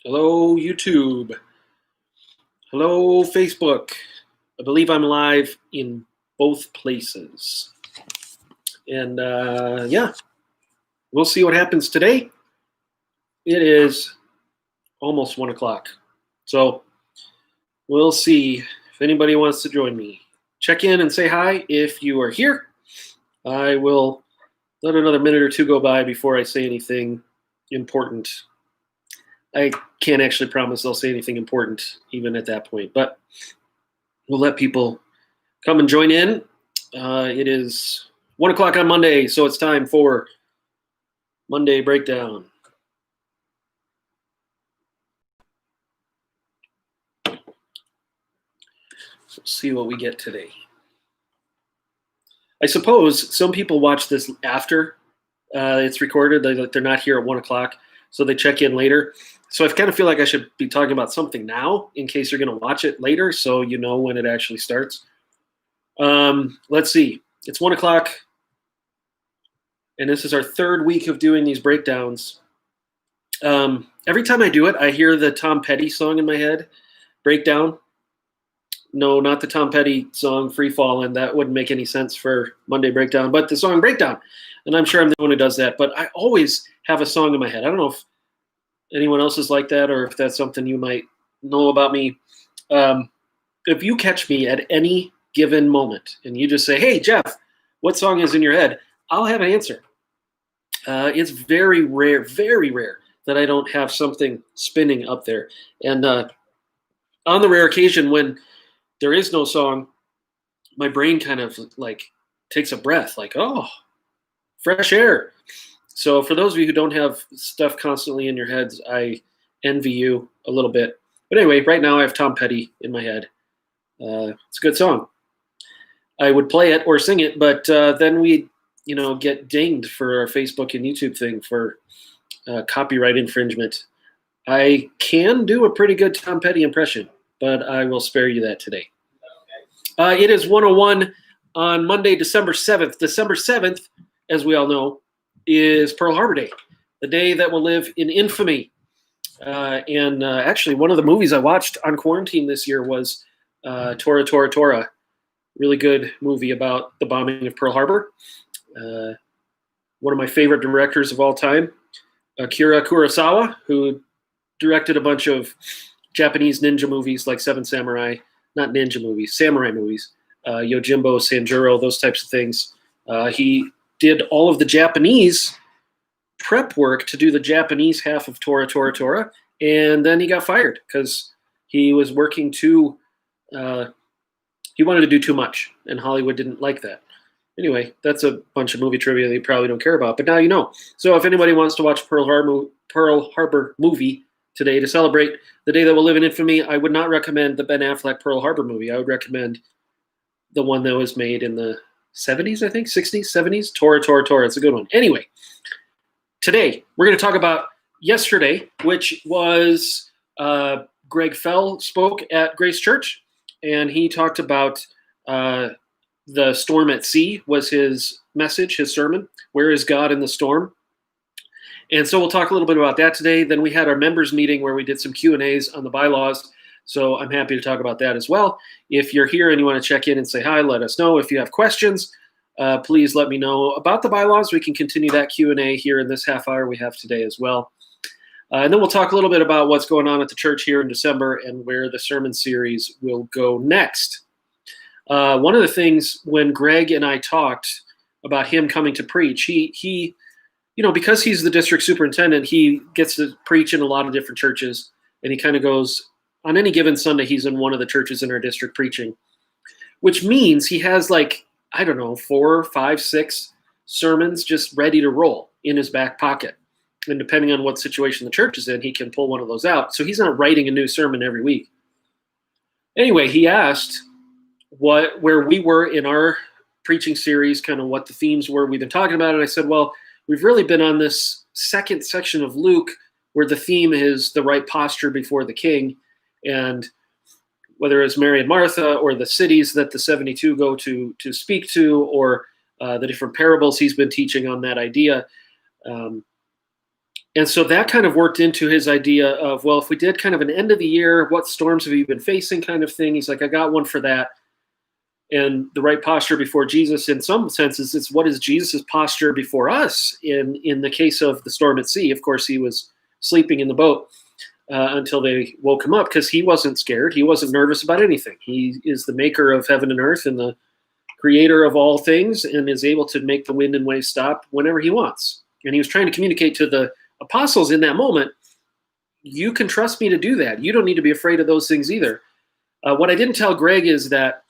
Hello, YouTube. Hello, Facebook. I believe I'm live in both places. And yeah, we'll see what happens today. It is almost 1 o'clock. So we'll see if anybody wants to join me. Check in and say hi if you are here. I will let another minute or two go by before I say anything important. I can't actually promise I'll say anything important even at that point, but we'll let people come and join in. It is 1 o'clock on Monday, so it's time for Monday Breakdown. So let's see what we get today. I suppose some people watch this after it's recorded. They're not here at 1 o'clock, so they check in later. So I kind of feel like I should be talking about something now in case you're going to watch it later, so you know when it actually starts. Let's see. It's 1 o'clock, and this is our third week of doing these breakdowns. Every time I do it, I hear the Tom Petty song in my head, Breakdown. No, not the Tom Petty song, Free Fallin'. That wouldn't make any sense for Monday Breakdown, but the song Breakdown. And I'm sure I'm the one who does that, but I always have a song in my head. I don't know if anyone else is like that or if that's something you might know about me. If you catch me at any given moment and you just say, hey, Jeff, what song is in your head? I'll have an answer. It's very rare that I don't have something spinning up there. And on the rare occasion when there is no song, my brain kind of like takes a breath, like, oh, fresh air. So for those of you who don't have stuff constantly in your heads, I envy you a little bit. But anyway, right now I have Tom Petty in my head. It's a good song. I would play it or sing it, but then we, get dinged for our Facebook and YouTube thing for copyright infringement. I can do a pretty good Tom Petty impression, but I will spare you that today. It is 1:01 on Monday, December 7th. December 7th, as we all know, is Pearl Harbor Day, the day that will live in infamy. And actually, one of the movies I watched on quarantine this year was Tora, Tora, Tora. Really good movie about the bombing of Pearl Harbor. One of my favorite directors of all time, Akira Kurosawa, who directed a bunch of Japanese ninja movies like Seven Samurai, not ninja movies, samurai movies, Yojimbo, Sanjuro, those types of things. He did all of the Japanese prep work to do the Japanese half of Tora, Tora, Tora, and then he got fired because he was working too, he wanted to do too much, and Hollywood didn't like that. Anyway, that's a bunch of movie trivia that you probably don't care about, but now you know. So if anybody wants to watch Pearl Harbor movie today to celebrate the day that will live in infamy, I would not recommend the Ben Affleck Pearl Harbor movie. I would recommend the one that was made in the 70s, I think, 60s, 70s. Tora, Tora, Tora. It's a good one. Anyway, today we're going to talk about yesterday, which was Greg Fell spoke at Grace Church, and he talked about the storm at sea was his message, his sermon. Where is God in the storm? And so we'll talk a little bit about that today. Then we had our members meeting where we did some Q&As on the bylaws. So I'm happy to talk about that as well. If you're here and you want to check in and say hi, let us know. If you have questions, please let me know about the bylaws. We can continue that Q&A here in this half hour we have today as well. And then we'll talk a little bit about what's going on at the church here in December and where the sermon series will go next. One of the things when Greg and I talked about him coming to preach, he because he's the district superintendent, he gets to preach in a lot of different churches, and he kind of goes, on any given Sunday, he's in one of the churches in our district preaching, which means he has 4, 5, 6 sermons just ready to roll in his back pocket. And depending on what situation the church is in, he can pull one of those out. So he's not writing a new sermon every week. Anyway, he asked where we were in our preaching series, kind of what the themes were we've been talking about. And I said, well, we've really been on this second section of Luke where the theme is the right posture before the king. And whether it's Mary and Martha or the cities that the 72 go to speak to, or the different parables he's been teaching on that idea, And so that kind of worked into his idea of, well, if we did kind of an end of the year, what storms have you been facing kind of thing? He's like, I got one for that. And the right posture before Jesus, in some senses, it's what is Jesus's posture before us in the case of the storm at sea. Of course, he was sleeping in the boat until they woke him up because he wasn't scared. He wasn't nervous about anything. He is the maker of heaven and earth and the creator of all things and is able to make the wind and waves stop whenever he wants. And he was trying to communicate to the apostles in that moment, you can trust me to do that. You don't need to be afraid of those things either. What I didn't tell Greg is that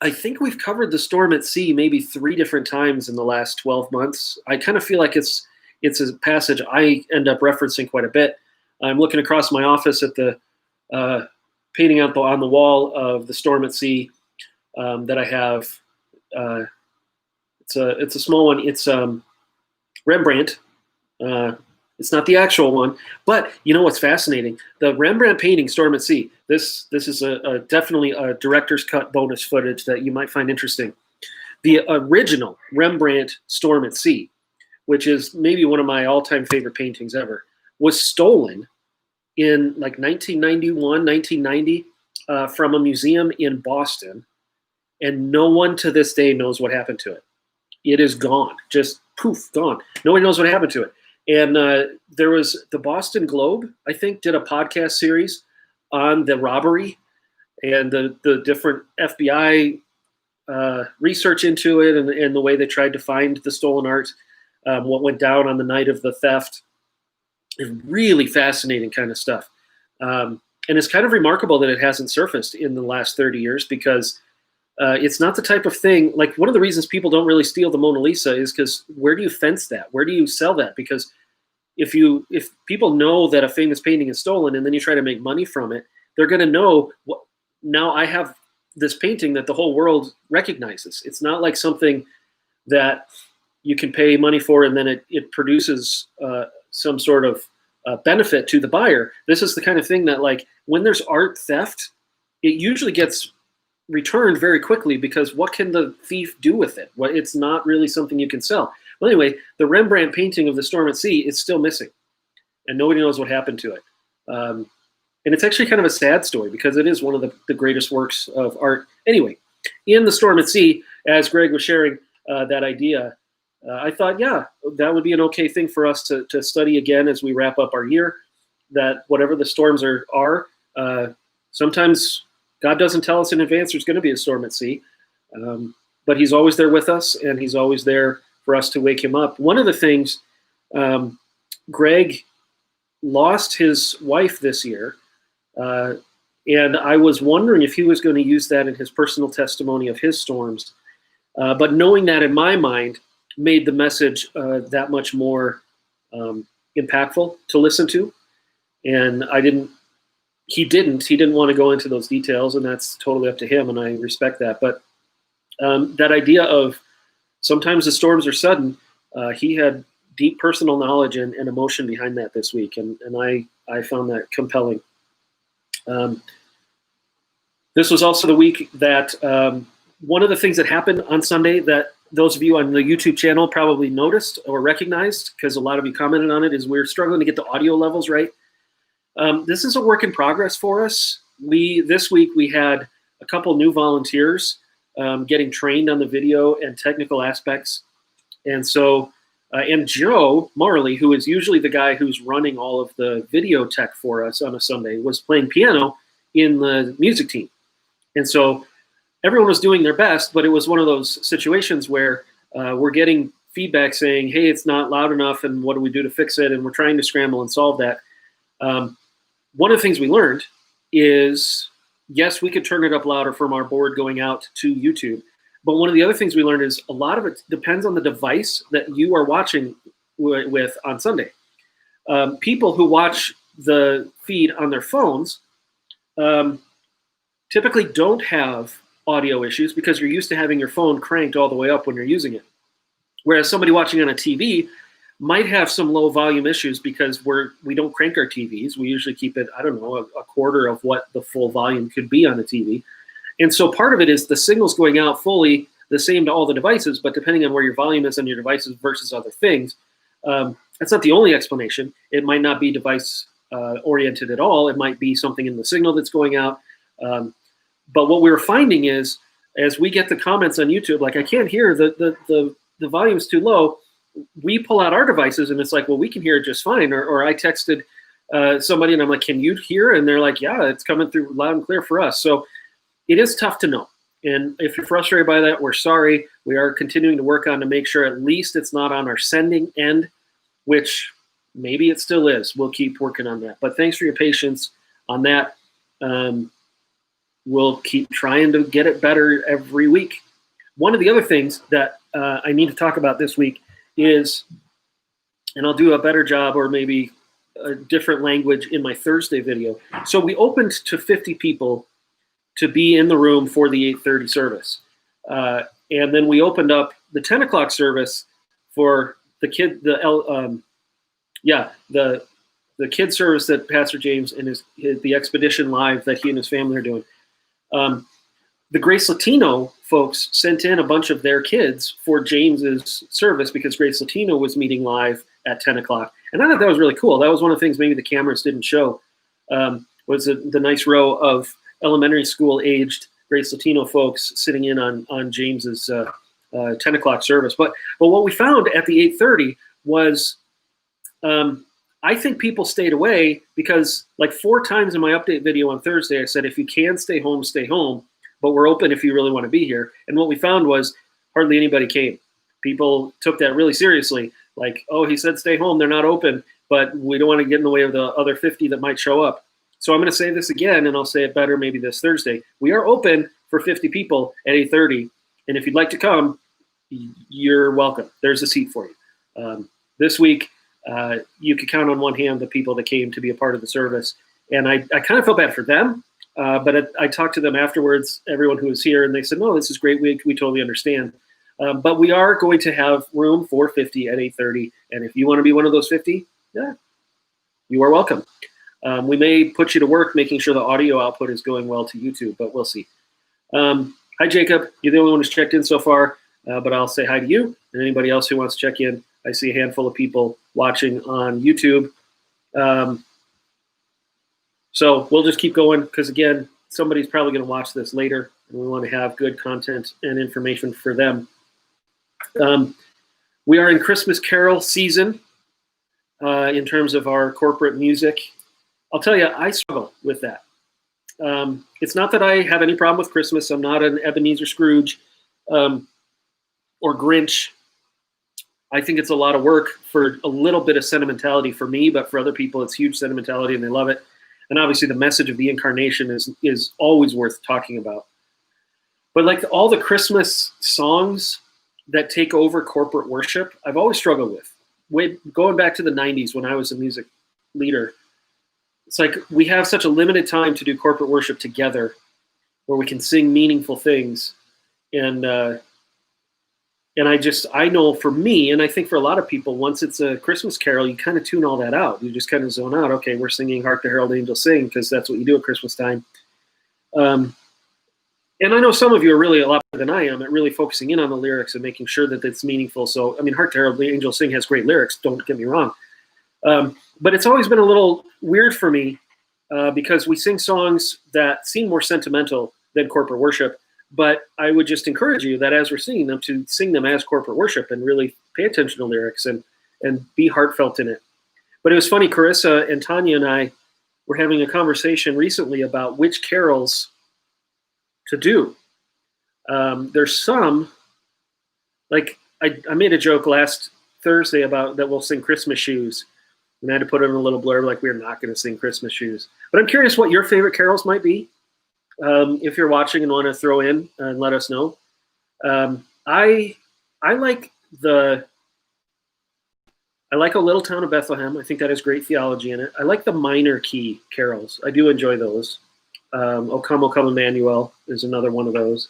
I think we've covered the storm at sea maybe 3 different times in the last 12 months. I kind of feel like it's a passage I end up referencing quite a bit. I'm looking across my office at the painting out on the wall of the storm at sea that I have. It's a small one. It's Rembrandt. It's not the actual one, but you know what's fascinating? The Rembrandt painting, Storm at Sea. This is definitely a director's cut bonus footage that you might find interesting. The original Rembrandt Storm at Sea, which is maybe one of my all-time favorite paintings ever, was stolen in like 1991, 1990 from a museum in Boston, and no one to this day knows what happened to it. It is gone, just poof, gone. Nobody knows what happened to it. And there was the Boston Globe, I think, did a podcast series on the robbery and the different FBI research into it and the way they tried to find the stolen art, what went down on the night of the theft. It's really fascinating kind of stuff. And it's kind of remarkable that it hasn't surfaced in the last 30 years because it's not the type of thing, like one of the reasons people don't really steal the Mona Lisa is because where do you fence that? Where do you sell that? Because if people know that a famous painting is stolen and then you try to make money from it, they're going to know, now I have this painting that the whole world recognizes. It's not like something that you can pay money for and then it produces some sort of benefit to the buyer. This is the kind of thing that, like, when there's art theft, it usually gets returned very quickly because what can the thief do with it? Well, it's not really something you can sell. Well, anyway, the Rembrandt painting of the Storm at Sea is still missing, and nobody knows what happened to it. And it's actually kind of a sad story because it is one of the greatest works of art. Anyway, in the Storm at Sea, as Greg was sharing that idea, I thought, yeah, that would be an okay thing for us to study again as we wrap up our year, that whatever the storms are sometimes God doesn't tell us in advance there's going to be a storm at sea, but he's always there with us, and he's always there for us to wake him up. One of the things, Greg lost his wife this year, and I was wondering if he was going to use that in his personal testimony of his storms, but knowing that in my mind made the message that much more impactful to listen to, and he didn't want to go into those details, and that's totally up to him, and I respect that. But that idea of sometimes the storms are sudden, he had deep personal knowledge and emotion behind that this week, and I found that compelling. This was also the week that one of the things that happened on Sunday that those of you on the YouTube channel probably noticed or recognized, because a lot of you commented on it, is we're struggling to get the audio levels right. This is a work in progress for us. This week we had a couple new volunteers getting trained on the video and technical aspects. And so, and Joe Marley, who is usually the guy who's running all of the video tech for us on a Sunday, was playing piano in the music team. And so everyone was doing their best, but it was one of those situations where we're getting feedback saying, hey, it's not loud enough, and what do we do to fix it? And we're trying to scramble and solve that. One of the things we learned is, yes, we could turn it up louder from our board going out to YouTube. But one of the other things we learned is a lot of it depends on the device that you are watching with on Sunday. People who watch the feed on their phones typically don't have audio issues because you're used to having your phone cranked all the way up when you're using it. Whereas somebody watching on a TV might have some low volume issues because we don't crank our TVs. We usually keep it, I don't know, a quarter of what the full volume could be on a TV. And so part of it is the signal's going out fully the same to all the devices, but depending on where your volume is on your devices versus other things, That's not the only explanation. It might not be device oriented at all. It might be something in the signal that's going out. But what we were finding is, as we get the comments on YouTube, like, I can't hear, the volume's too low. We pull out our devices and it's like, well, we can hear it just fine. Or I texted somebody and I'm like, can you hear? And they're like, yeah, it's coming through loud and clear for us. So it is tough to know. And if you're frustrated by that, we're sorry. We are continuing to work on to make sure at least it's not on our sending end, which maybe it still is. We'll keep working on that. But thanks for your patience on that. We'll keep trying to get it better every week. One of the other things that I need to talk about this week is, and I'll do a better job or maybe a different language in my Thursday video. So we opened to 50 people to be in the room for the 8:30 service. And then we opened up the 10 o'clock service for the kid service that Pastor James and the Expedition Live that he and his family are doing. The Grace Latino folks sent in a bunch of their kids for James's service because Grace Latino was meeting live at 10 o'clock. And I thought that was really cool. That was one of the things maybe the cameras didn't show, was the nice row of elementary school aged Grace Latino folks sitting in on James's 10 o'clock service. But what we found at the 8:30 was, I think people stayed away because, like, 4 times in my update video on Thursday, I said, if you can stay home, but we're open if you really want to be here. And what we found was hardly anybody came. People took that really seriously. Like, oh, he said stay home, they're not open, but we don't want to get in the way of the other 50 that might show up. So I'm going to say this again, and I'll say it better maybe this Thursday. We are open for 50 people at 8:30, and if you'd like to come, you're welcome. There's a seat for you. This week, you could count on one hand the people that came to be a part of the service, and I kind of felt bad for them, but I talked to them afterwards, everyone who was here, and they said, no, this is great. We totally understand. But we are going to have room for 50 at 8:30, and if you want to be one of those 50, yeah, you are welcome. We may put you to work making sure the audio output is going well to YouTube, but we'll see. Hi, Jacob. You're the only one who's checked in so far, but I'll say hi to you and anybody else who wants to check in. I see a handful of people watching on YouTube. So we'll just keep going because, again, somebody's probably going to watch this later, and we want to have good content and information for them. We are in Christmas Carol season in terms of our corporate music. I'll tell you, I struggle with that. It's not that I have any problem with Christmas. I'm not an Ebenezer Scrooge or Grinch. I think it's a lot of work for a little bit of sentimentality for me, but for other people, it's huge sentimentality and they love it. And obviously the message of the incarnation is always worth talking about. But like all the Christmas songs that take over corporate worship, I've always struggled with. Going back to the 90s when I was a music leader, it's like we have such a limited time to do corporate worship together where we can sing meaningful things. And I know for me, and I think for a lot of people, once it's a Christmas carol, you kind of tune all that out. You just kind of zone out. Okay, we're singing Hark the Herald Angels Sing because that's what you do at Christmas time. And I know some of you are really a lot better than I am at really focusing in on the lyrics and making sure that it's meaningful. So, I mean, Hark the Herald Angels Sing has great lyrics, don't get me wrong. But it's always been a little weird for me because we sing songs that seem more sentimental than corporate worship. But I would just encourage you that as we're singing them, to sing them as corporate worship and really pay attention to lyrics and be heartfelt in it. But it was funny, Carissa and Tanya and I were having a conversation recently about which carols to do. There's some, like I made a joke last Thursday about that we'll sing Christmas Shoes. And I had to put in a little blurb like we're not going to sing Christmas Shoes. But I'm curious what your favorite carols might be. If you're watching and want to throw in and let us know. I like A Little Town of Bethlehem. I think that has great theology in it. I like the minor key carols. I do enjoy those. O Come, Emmanuel is another one of those.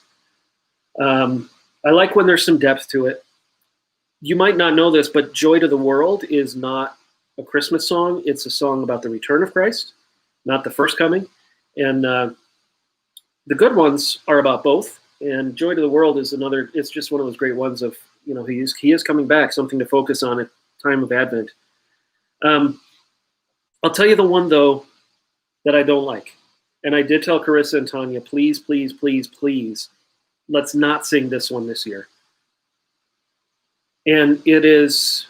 I like when there's some depth to it. You might not know this, but Joy to the World is not a Christmas song. It's a song about the return of Christ, not the first coming. And the good ones are about both. And Joy to the World is another, it's just one of those great ones of, he is coming back, something to focus on at time of Advent. Um, I'll tell you the one, though, that I don't like. And I did tell Carissa and Tanya, please, please, please, please, let's not sing this one this year. And it is,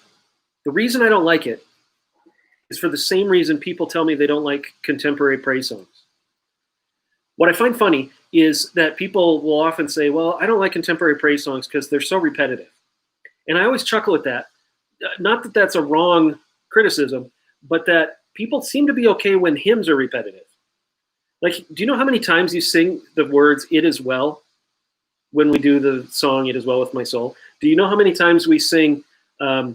the reason I don't like it is for the same reason people tell me they don't like contemporary praise songs. What I find funny is that people will often say, well, I don't like contemporary praise songs because they're so repetitive. And I always chuckle at that. Not that that's a wrong criticism, but that people seem to be okay when hymns are repetitive. Like, do you know how many times you sing the words, "It is well," when we do the song, "It is well with my soul"? Do you know how many times we sing "How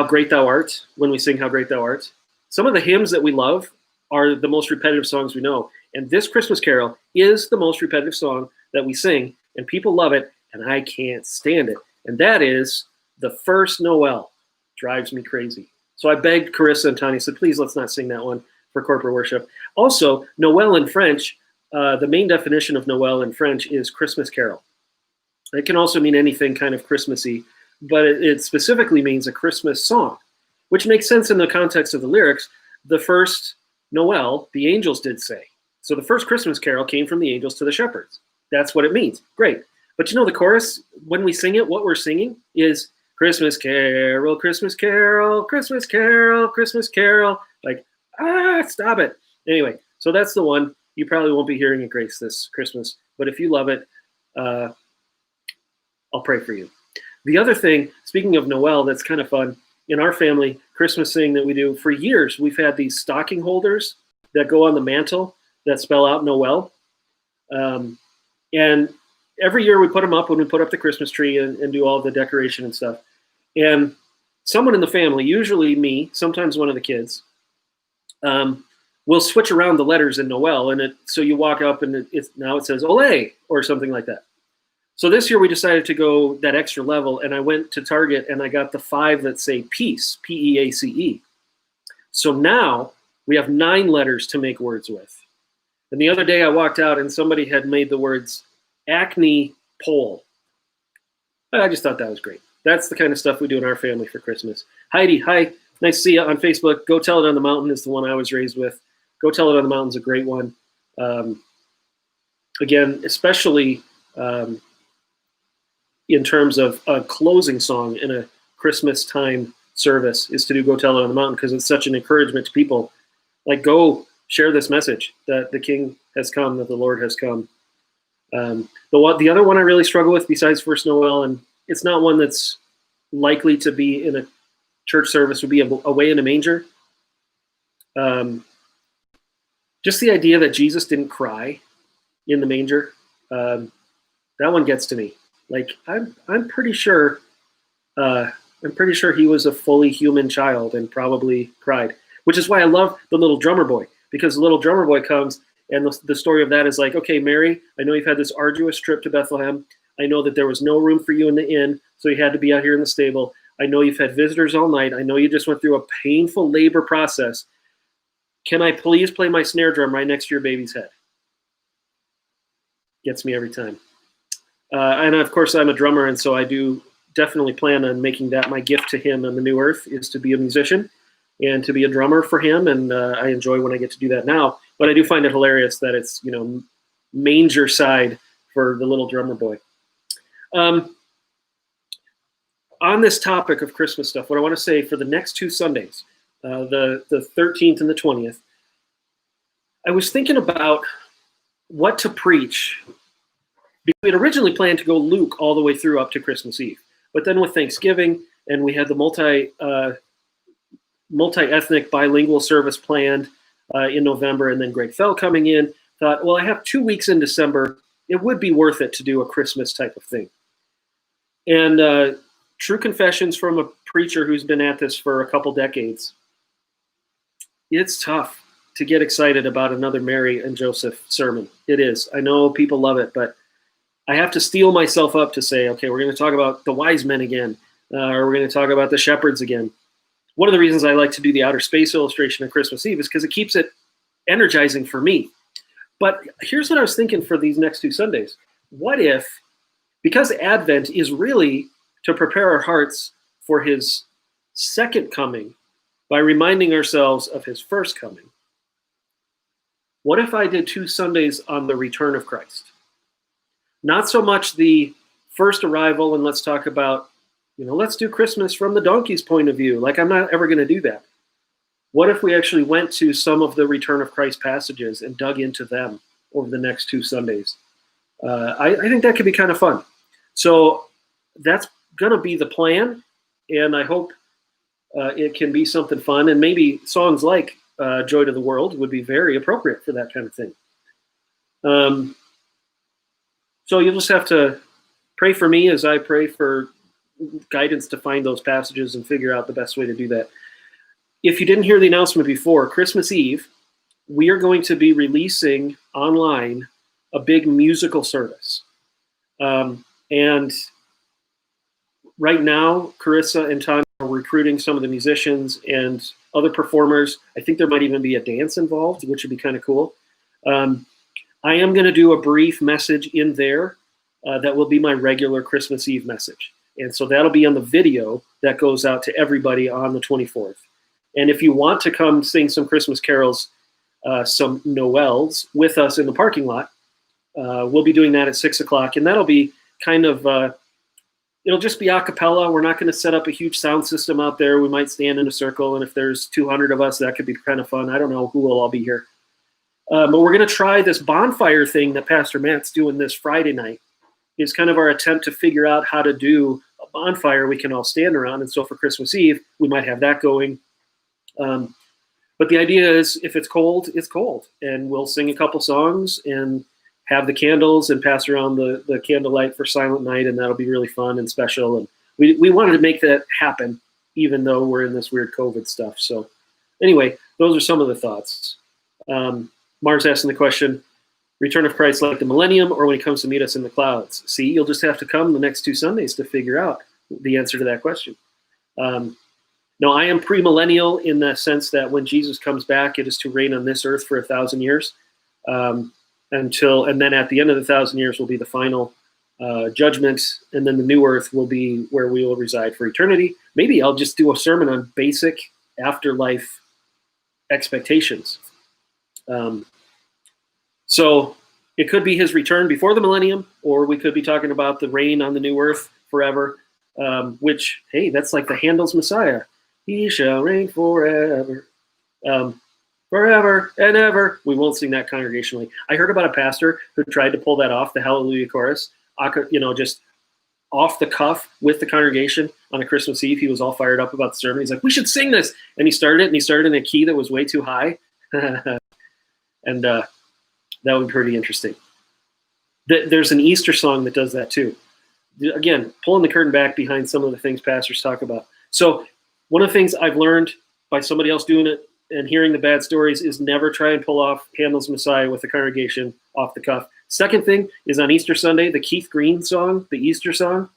Great Thou Art" when we sing "How Great Thou Art"? Some of the hymns that we love are the most repetitive songs we know. And this Christmas Carol is the most repetitive song that we sing, and people love it, and I can't stand it. And that is the first Noel. Drives me crazy. So I begged Carissa and Tanya, said, please, let's not sing that one for corporate worship. Also, Noel in French, the main definition of Noel in French is Christmas Carol. It can also mean anything kind of Christmassy, but it specifically means a Christmas song, which makes sense in the context of the lyrics. The first Noel, the angels did say. So the first Christmas Carol came from the angels to the shepherds. That's what it means. Great. But you know, the chorus, when we sing it, what we're singing is Christmas Carol, Christmas Carol, Christmas Carol, Christmas Carol. Like, stop it. Anyway, so that's the one. You probably won't be hearing at Grace this Christmas, but if you love it, I'll pray for you. The other thing, speaking of Noel, that's kind of fun, in our family, Christmas thing that we do, for years, we've had these stocking holders that go on the mantle that spell out Noel. And every year we put them up when we put up the Christmas tree and do all the decoration and stuff. And someone in the family, usually me, sometimes one of the kids, will switch around the letters in Noel. And so you walk up and now it says Ole or something like that. So this year we decided to go that extra level, and I went to Target and I got the 5 that say peace, P-E-A-C-E. So now we have 9 letters to make words with. And the other day I walked out and somebody had made the words acne pole. I just thought that was great. That's the kind of stuff we do in our family for Christmas. Heidi, hi. Nice to see you on Facebook. Go Tell It on the Mountain is the one I was raised with. Go Tell It on the Mountain is a great one. Again, especially in terms of a closing song in a Christmas time service is to do Go Tell It on the Mountain, because it's such an encouragement to people. Like, go share this message that the King has come, that the Lord has come. The other one I really struggle with besides First Noel, and it's not one that's likely to be in a church service, would be Away in a Manger. Just the idea that Jesus didn't cry in the manger, that one gets to me. Like, I'm pretty sure he was a fully human child and probably cried, which is why I love the little drummer boy, because the little drummer boy comes, and the story of that is like, okay, Mary, I know you've had this arduous trip to Bethlehem. I know that there was no room for you in the inn, so you had to be out here in the stable. I know you've had visitors all night. I know you just went through a painful labor process. Can I please play my snare drum right next to your baby's head? Gets me every time. And of course, I'm a drummer, and so I do definitely plan on making that my gift to him on the new earth, is to be a musician and to be a drummer for him. And I enjoy when I get to do that now. But I do find it hilarious that it's, manger side for the little drummer boy. On this topic of Christmas stuff, what I want to say for the next 2 Sundays, the 13th and the 20th, I was thinking about what to preach. We had originally planned to go Luke all the way through up to Christmas Eve. But then with Thanksgiving, and we had the multi-ethnic bilingual service planned in November, and then Greg Fell coming in, thought, well, I have 2 weeks in December. It would be worth it to do a Christmas type of thing. And true confessions from a preacher who's been at this for a couple decades. It's tough to get excited about another Mary and Joseph sermon. It is. I know people love it, but I have to steel myself up to say, okay, we're going to talk about the wise men again, or we're going to talk about the shepherds again. One of the reasons I like to do the outer space illustration on Christmas Eve is because it keeps it energizing for me. But here's what I was thinking for these next 2 Sundays. What if, because Advent is really to prepare our hearts for his second coming, by reminding ourselves of his first coming. What if I did 2 Sundays on the return of Christ? Not so much the first arrival, and let's talk about, let's do Christmas from the donkey's point of view. Like, I'm not ever going to do that. What if we actually went to some of the return of Christ passages and dug into them over the next 2 Sundays? I think that could be kind of fun. So that's going to be the plan, and I hope it can be something fun. And maybe songs like Joy to the World would be very appropriate for that kind of thing. So you'll just have to pray for me as I pray for guidance to find those passages and figure out the best way to do that. If you didn't hear the announcement before, Christmas Eve, we are going to be releasing online a big musical service. And right now, Carissa and Tanya are recruiting some of the musicians and other performers. I think there might even be a dance involved, which would be kind of cool. I am going to do a brief message in there that will be my regular Christmas Eve message. And so that'll be on the video that goes out to everybody on the 24th. And if you want to come sing some Christmas carols, some Noels with us in the parking lot, we'll be doing that at 6 o'clock. And that'll be kind of, it'll just be a cappella. We're not going to set up a huge sound system out there. We might stand in a circle. And if there's 200 of us, that could be kind of fun. I don't know who will all be here. But we're going to try this bonfire thing that Pastor Matt's doing this Friday night. It's kind of our attempt to figure out how to do a bonfire we can all stand around. And so for Christmas Eve, we might have that going. But the idea is, if it's cold, it's cold. And we'll sing a couple songs and have the candles and pass around the candlelight for Silent Night. And that'll be really fun and special. And we wanted to make that happen, even though we're in this weird COVID stuff. So anyway, those are some of the thoughts. Mars asking the question, return of Christ like the millennium or when he comes to meet us in the clouds? See, you'll just have to come the next 2 Sundays to figure out the answer to that question. No, I am premillennial in the sense that when Jesus comes back, it is to reign on this earth for 1,000 years. And then at the end of the 1,000 years will be the final judgment. And then the new earth will be where we will reside for eternity. Maybe I'll just do a sermon on basic afterlife expectations. So it could be his return before the millennium, or we could be talking about the reign on the new earth forever, which, hey, that's like the Handel's Messiah. He shall reign forever, forever and ever. We won't sing that congregationally. I heard about a pastor who tried to pull that off, the Hallelujah chorus, just off the cuff with the congregation on a Christmas Eve. He was all fired up about the sermon. He's like, we should sing this. And he started in a key that was way too high. And that would be pretty interesting. There's an Easter song that does that too. Again, pulling the curtain back behind some of the things pastors talk about. So one of the things I've learned by somebody else doing it and hearing the bad stories is never try and pull off Handel's Messiah with the congregation off the cuff. Second thing is on Easter Sunday, the Keith Green song, the Easter song.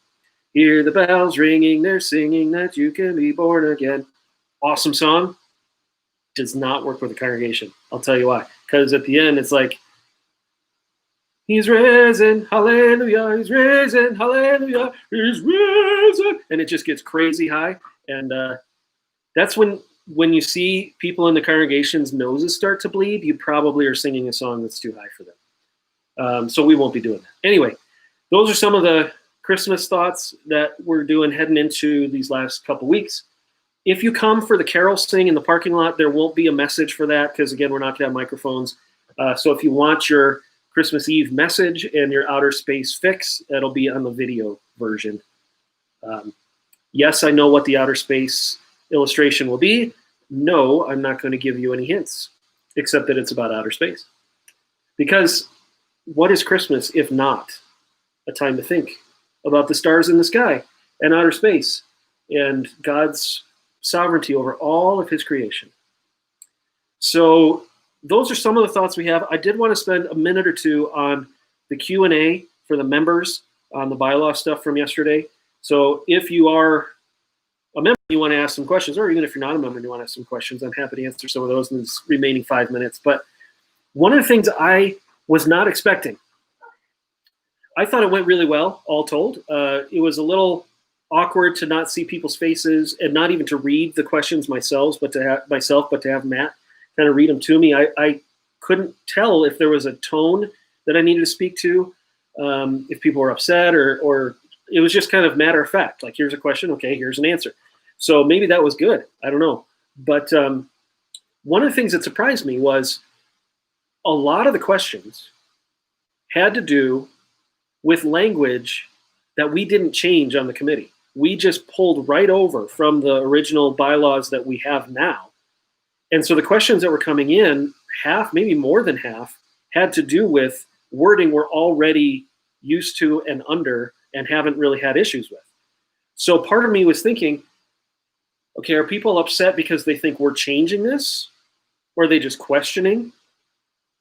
Hear the bells ringing, they're singing that you can be born again. Awesome song. Does not work with the congregation. I'll tell you why. Because at the end, it's like, he's risen, hallelujah, he's risen, hallelujah, he's risen. And it just gets crazy high. And that's when you see people in the congregation's noses start to bleed, you probably are singing a song that's too high for them. So we won't be doing that. Anyway, those are some of the Christmas thoughts that we're doing heading into these last couple weeks. If you come for the carol sing in the parking lot, there won't be a message for that because, again, we're not going to have microphones. So if you want your Christmas Eve message and your outer space fix, that'll be on the video version. Yes, I know what the outer space illustration will be. No, I'm not going to give you any hints, except that it's about outer space. Because what is Christmas if not a time to think about the stars in the sky and outer space and God's sovereignty over all of his creation? So those are some of the thoughts we have. I did want to spend a minute or two on the Q&A for the members on the bylaw stuff from yesterday. So if you are a member, you want to ask some questions, or even if you're not a member and you want to ask some questions, I'm happy to answer some of those in this remaining 5 minutes. But one of the things I was not expecting, I thought it went really well, all told. It was a little awkward to not see people's faces and not even to read the questions myself, but to have Matt kind of read them to me. I couldn't tell if there was a tone that I needed to speak to, if people were upset or it was just kind of matter of fact. Like, here's a question, okay, here's an answer. So maybe that was good. I don't know. But one of the things that surprised me was a lot of the questions had to do with language that we didn't change on the committee. We just pulled right over from the original bylaws that we have now. And so the questions that were coming in, half, maybe more than half, had to do with wording we're already used to and under and haven't really had issues with. So part of me was thinking, okay, are people upset because they think we're changing this? Or are they just questioning?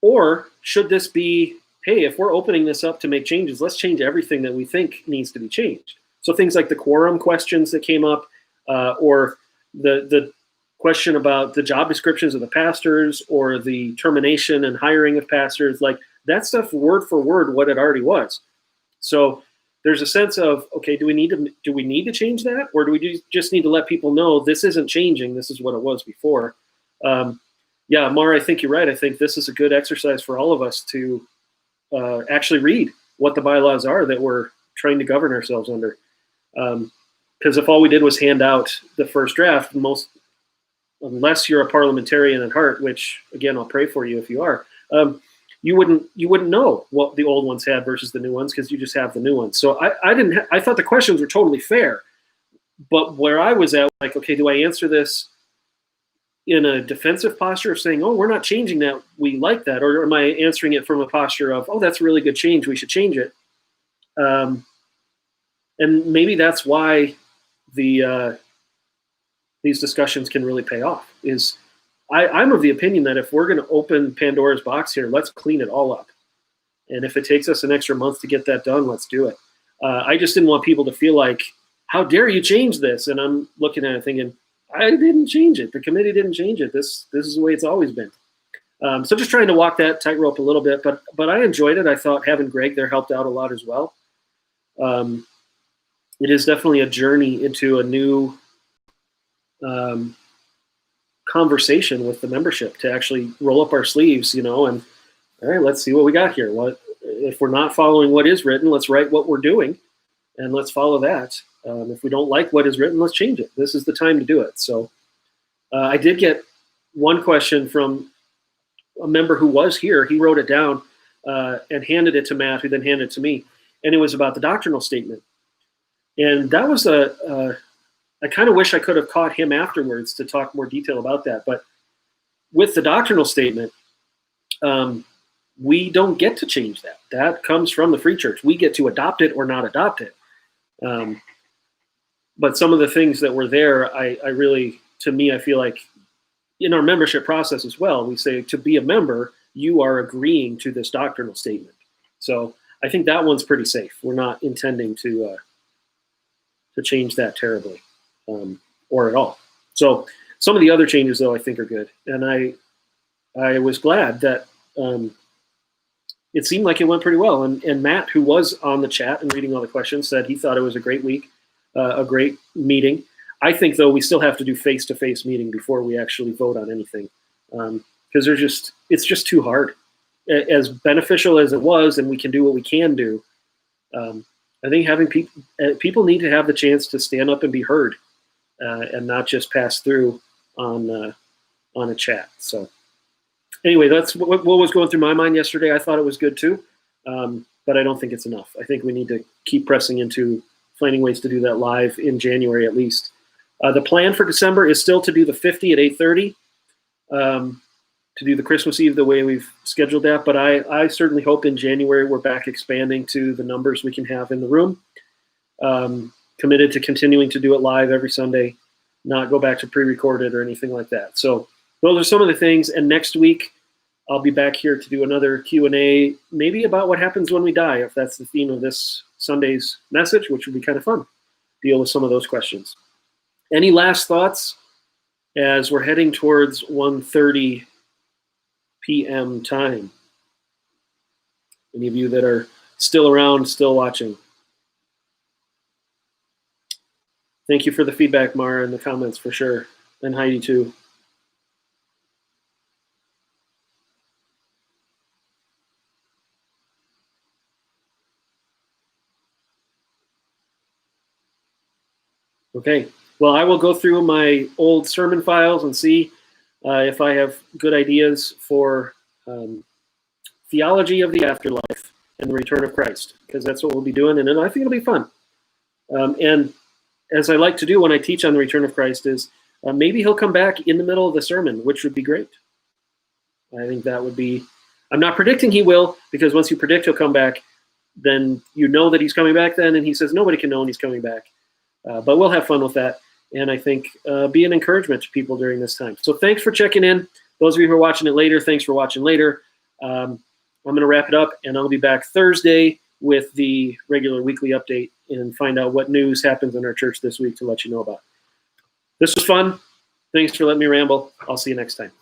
Or should this be, hey, if we're opening this up to make changes, let's change everything that we think needs to be changed. So things like the quorum questions that came up, or the question about the job descriptions of the pastors, or the termination and hiring of pastors, like that stuff, word for word, what it already was. So there's a sense of, okay, do we need to change that, or do we just need to let people know this isn't changing? This is what it was before. Yeah, Mar, I think you're right. I think this is a good exercise for all of us to actually read what the bylaws are that we're trying to govern ourselves under. Because if all we did was hand out the first draft, unless you're a parliamentarian at heart, which again, I'll pray for you if you are, you wouldn't know what the old ones had versus the new ones, because you just have the new ones. So I thought the questions were totally fair, but where I was at, like, okay, do I answer this in a defensive posture of saying, oh, we're not changing that, we like that, or am I answering it from a posture of, oh, that's a really good change, we should change it? And maybe that's why these discussions can really pay off. Is I'm of the opinion that if we're going to open Pandora's box here, let's clean it all up. And if it takes us an extra month to get that done, let's do it. I just didn't want people to feel like, how dare you change this? And I'm looking at it thinking, I didn't change it. The committee didn't change it. This is the way it's always been. So just trying to walk that tightrope a little bit, but I enjoyed it. I thought having Greg there helped out a lot as well. It is definitely a journey into a new conversation with the membership to actually roll up our sleeves, and all right, let's see what we got here. What if we're not following what is written? Let's write what we're doing, and let's follow that. If we don't like what is written, let's change it. This is the time to do it. So I did get one question from a member who was here. He wrote it down and handed it to Matt, who then handed it to me, and it was about the doctrinal statement. And that was I kind of wish I could have caught him afterwards to talk more detail about that. But with the doctrinal statement, we don't get to change that. That comes from the Free Church. We get to adopt it or not adopt it. But some of the things that were there, I really, to me, I feel like in our membership process as well, we say to be a member, you are agreeing to this doctrinal statement. So I think that one's pretty safe. We're not intending to change that terribly or at all. So some of the other changes, though, I think are good. And I was glad that it seemed like it went pretty well. And Matt, who was on the chat and reading all the questions, said he thought it was a great week, a great meeting. I think, though, we still have to do face-to-face meeting before we actually vote on anything, because it's just too hard. As beneficial as it was, and we can do what we can do, I think having people need to have the chance to stand up and be heard, and not just pass through on a chat. So anyway, that's what was going through my mind yesterday. I thought it was good too, but I don't think it's enough. I think we need to keep pressing into finding ways to do that live in January at least. The plan for December is still to do the 50 at 8:30, to do the Christmas Eve the way we've scheduled that. But I certainly hope in January we're back expanding to the numbers we can have in the room. Committed to continuing to do it live every Sunday, not go back to pre-recorded or anything like that. So those are some of the things. And next week, I'll be back here to do another Q&A, maybe about what happens when we die, if that's the theme of this Sunday's message, which would be kind of fun. Deal with some of those questions. Any last thoughts as we're heading towards 1:30 p.m. time? Any of you that are still around, still watching? Thank you for the feedback, Mara, in the comments for sure, and Heidi too. Okay, well, I will go through my old sermon files and see if I have good ideas for theology of the afterlife and the return of Christ, because that's what we'll be doing, and I think it'll be fun. And as I like to do when I teach on the return of Christ is maybe he'll come back in the middle of the sermon, which would be great. I think that would be, I'm not predicting he will, because once you predict he'll come back, then you know that he's coming back then, and he says nobody can know when he's coming back. But we'll have fun with that, and I think be an encouragement to people during this time. So thanks for checking in. Those of you who are watching it later, thanks for watching later. I'm going to wrap it up, and I'll be back Thursday with the regular weekly update and find out what news happens in our church this week to let you know about. This was fun. Thanks for letting me ramble. I'll see you next time.